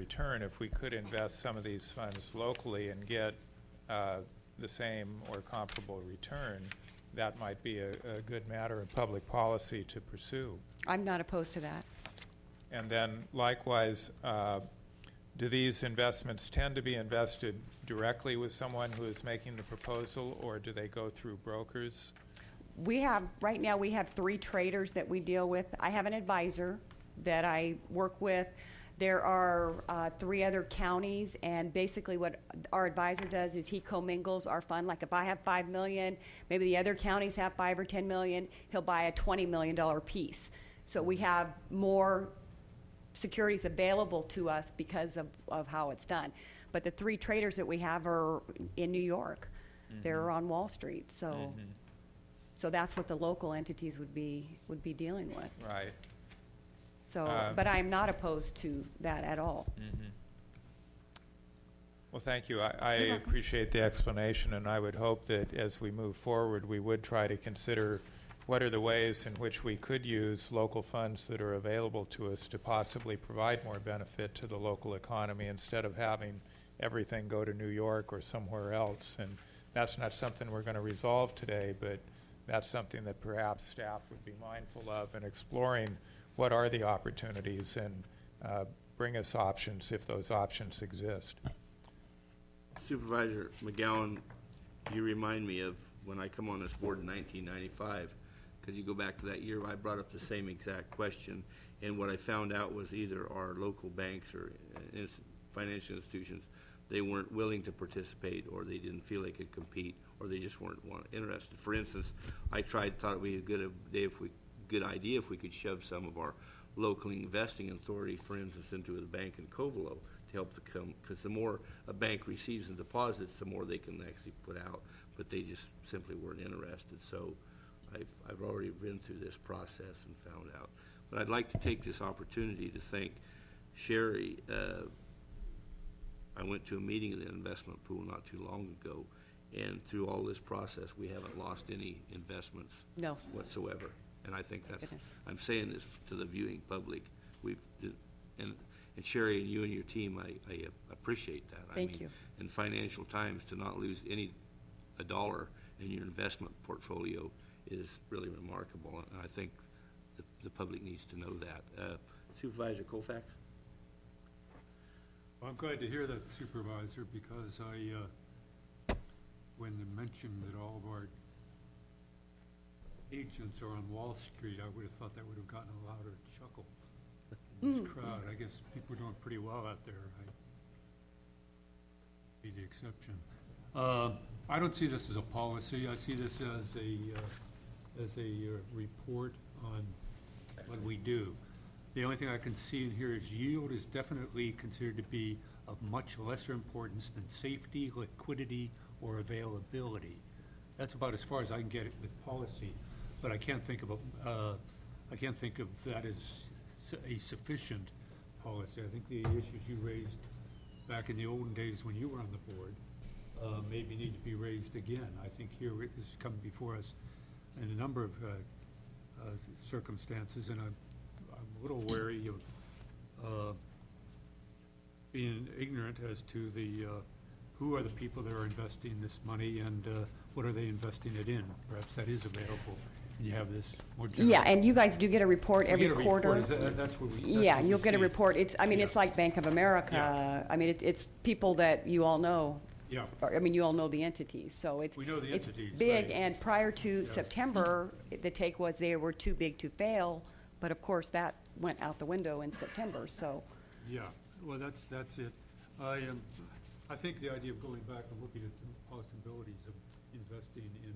return. If we could invest some of these funds locally and get the same or comparable return, that might be a good matter of public policy to pursue. I'm not opposed to that. And then likewise, do these investments tend to be invested directly with someone who is making the proposal, or do they go through brokers? Right now we have 3 traders that we deal with. I have an advisor that I work with. There are 3 other counties, and basically what our advisor does is he commingles our fund. Like if I have $5 million, maybe the other counties have $5 or $10 million, he'll buy a $20 million piece. So we have more securities available to us because of how it's done. But the 3 traders that we have are in New York. Mm-hmm. They're on Wall Street. So, mm-hmm. So that's what the local entities would be dealing with. Right. So, but I'm not opposed to that at all. Mm-hmm. Well, thank you. I appreciate the explanation, and I would hope that as we move forward, we would try to consider what are the ways in which we could use local funds that are available to us to possibly provide more benefit to the local economy instead of having everything go to New York or somewhere else. And that's not something we're going to resolve today, but that's something that perhaps staff would be mindful of in exploring what are the opportunities and bring us options if those options exist. Supervisor McGowan, you remind me of when I come on this board in 1995, because you go back to that year, I brought up the same exact question, and what I found out was either our local banks or financial institutions, they weren't willing to participate, or they didn't feel they could compete, or they just weren't interested. For instance, I thought it would be a good idea if we could shove some of our local investing authority, for instance, into the bank in Covelo to help because the more a bank receives in deposits, the more they can actually put out, but they just simply weren't interested. So I've already been through this process and found out. But I'd like to take this opportunity to thank Sherry. I went to a meeting of the investment pool not too long ago, and through all this process, we haven't lost any investments whatsoever. And I think that's, I'm saying this to the viewing public. And Sherry and you and your team, I appreciate that. Thank you. In financial times, to not lose a dollar in your investment portfolio is really remarkable, and I think the public needs to know that. Supervisor Colfax? Well, I'm glad to hear that, Supervisor, because when they mentioned that all of our agents are on Wall Street, I would have thought that would have gotten a louder chuckle in this crowd. I guess people are doing pretty well out there. I'd be the exception. I don't see this as a policy. I see this as a report on what we do. The only thing I can see in here is yield is definitely considered to be of much lesser importance than safety, liquidity, or availability. That's about as far as I can get it with policy, but I can't think of that as a sufficient policy. I think the issues you raised back in the olden days when you were on the board maybe need to be raised again. I think here this is coming before us in a number of circumstances, and I'm a little wary of being ignorant as to who are the people that are investing this money and what are they investing it in. Perhaps that is available. And you have this more general. Yeah, and you guys do get a report every quarter. That's what we. Yeah, you'll get a report. It's like Bank of America. Yeah. I mean, it's people that you all know. Yeah. I mean, you all know the entities, so we know the entities. It's big, right. And prior to September, the take was they were too big to fail, but of course that went out the window in September. So. Yeah. Well, that's it. I think the idea of going back and looking at the possibilities of investing in